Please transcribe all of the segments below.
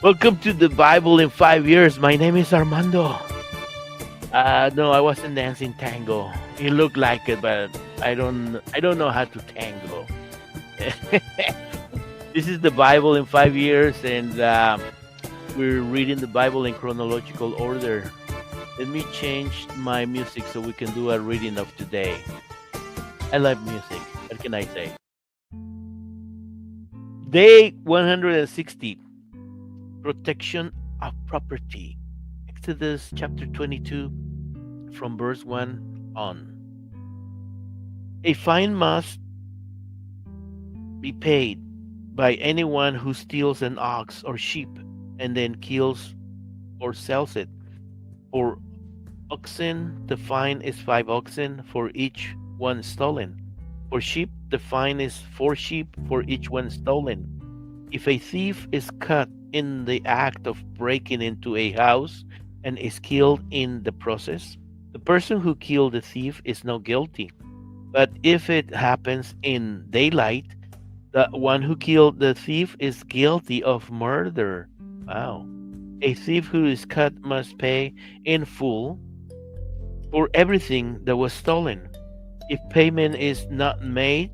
Welcome to the Bible in 5 years. My name is Armando. No, I wasn't dancing tango. It looked like it, but I don't know how to tango. This is the Bible in 5 years, and we're reading the Bible in chronological order. Let me change my music so we can do a reading of today. I love music. What can I say? Day 160, protection of property. Exodus chapter 22, from verse 1 on. A fine must be paid by anyone who steals an ox or sheep and then kills or sells it. For oxen, the fine is 5 oxen for each one stolen. For sheep, the fine is 4 sheep for each one stolen. If a thief is caught in the act of breaking into a house and is killed in the process, the person who killed the thief is not guilty. But if it happens in daylight, the one who killed the thief is guilty of murder. Wow. A thief who is caught must pay in full for everything that was stolen. If payment is not made,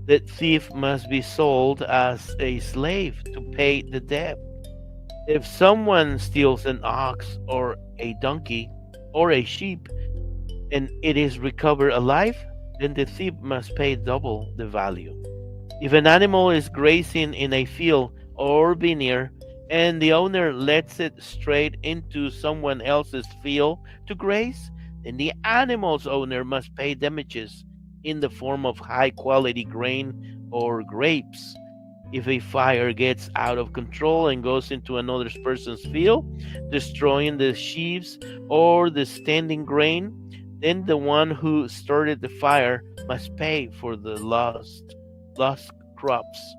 the thief must be sold as a slave to pay the debt. If someone steals an ox or a donkey or a sheep and it is recovered alive, then the thief must pay double the value. If an animal is grazing in a field or vineyard and the owner lets it straight into someone else's field to graze, then the animal's owner must pay damages in the form of high quality grain or grapes. If a fire gets out of control and goes into another person's field, destroying the sheaves or the standing grain, then the one who started the fire must pay for the lost crops.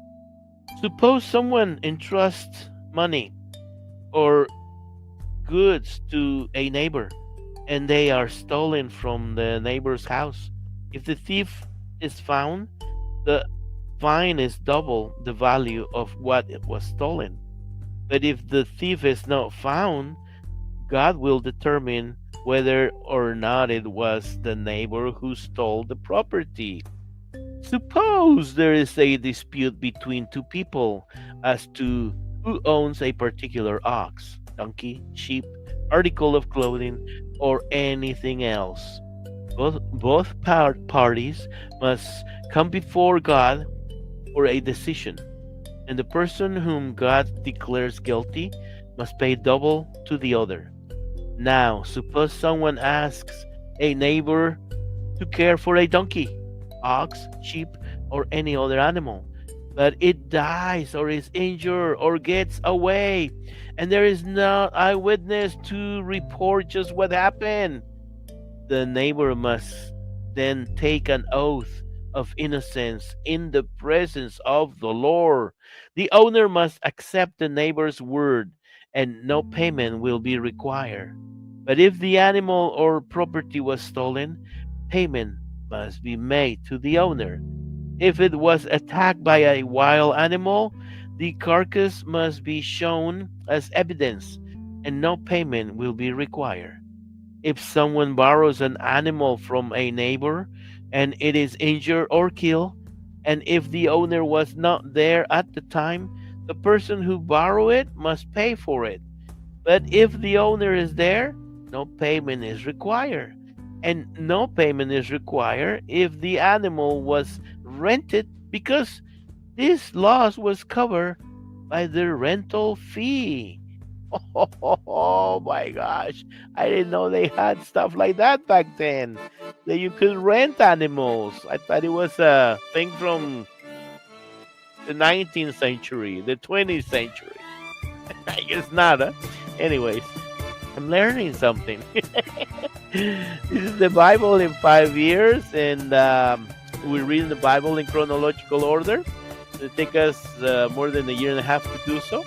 Suppose someone entrusts money or goods to a neighbor and they are stolen from the neighbor's house. If the thief is found, the fine is double the value of what it was stolen. But if the thief is not found, God will determine whether or not it was the neighbor who stole the property. Suppose there is a dispute between two people as to who owns a particular ox, donkey, sheep, article of clothing, or anything else. Both parties must come before God for a decision, and the person whom God declares guilty must pay double to the other. Now, suppose someone asks a neighbor to care for a donkey, ox, sheep, or any other animal, but it dies or is injured or gets away, and there is no eyewitness to report just what happened. The neighbor must then take an oath of innocence in the presence of the Lord. The owner must accept the neighbor's word, and no payment will be required. But if the animal or property was stolen, payment must be made to the owner. If it was attacked by a wild animal, the carcass must be shown as evidence, and no payment will be required. If someone borrows an animal from a neighbor and it is injured or killed, and if the owner was not there at the time, the person who borrowed it must pay for it. But if the owner is there, no payment is required. And no payment is required if the animal was rented, because this loss was covered by the rental fee. Oh my gosh. I didn't know they had stuff like that back then. That you could rent animals. I thought it was a thing from the 19th century, the 20th century. I guess not, huh? Anyways, I'm learning something. This is the Bible in 5 years, and we're reading the Bible in chronological order. It'll take us more than a year and a half to do so.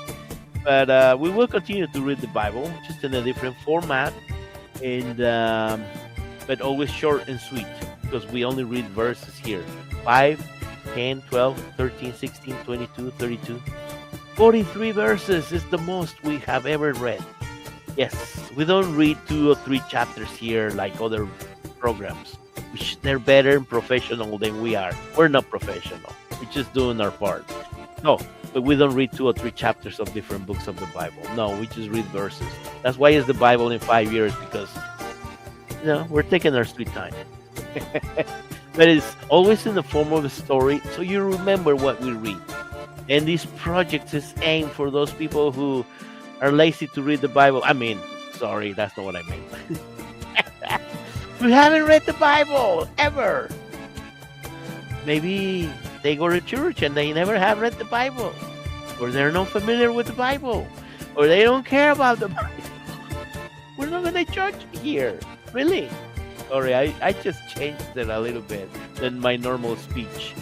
But we will continue to read the Bible, just in a different format, and but always short and sweet, because we only read verses here: 5, 10, 12, 13, 16, 22, 32. 43 verses is the most we have ever read. Yes, we don't read 2 or 3 chapters here like other programs, which they're better and professional than we are. We're not professional. We're just doing our part. No, but we don't read 2 or 3 chapters of different books of the Bible. No, we just read verses. That's why it's the Bible in 5 years, because we're taking our sweet time. But it's always in the form of a story, so you remember what we read. And this project is aimed for those people who are lazy to read the Bible. I mean, sorry, that's not what I meant. We haven't read the Bible ever. Maybe they go to church and they never have read the Bible, or they're not familiar with the Bible, or they don't care about the Bible. We're not going to judge here, really. Sorry, I just changed it a little bit than my normal speech.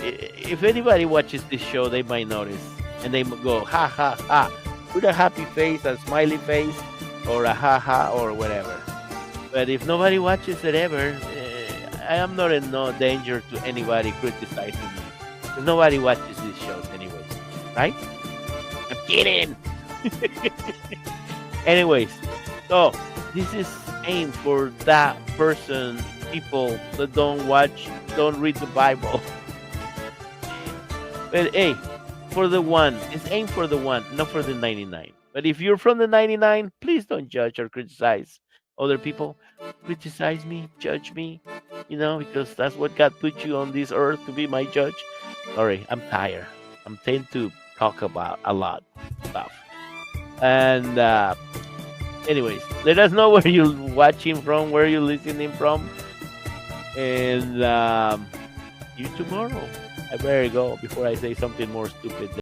If anybody watches this show, they might notice, and they go, ha, ha, ha, with a happy face, a smiley face, or a ha, ha, or whatever. But if nobody watches it ever, I am not in no danger to anybody criticizing me. Because nobody watches these shows anyways, right? I'm kidding. Anyways, so this is aimed for that person, people that don't read the Bible. But hey, for the one, it's aimed for the one, not for the 99. But if you're from the 99, please don't judge or criticize other people. Criticize me, judge me, because that's what God put you on this earth, to be my judge. Sorry, I'm tired. I'm tend to talk about a lot of stuff. And anyways, let us know where you're watching from, where you're listening from. And see you tomorrow. I better go before I say something more stupid.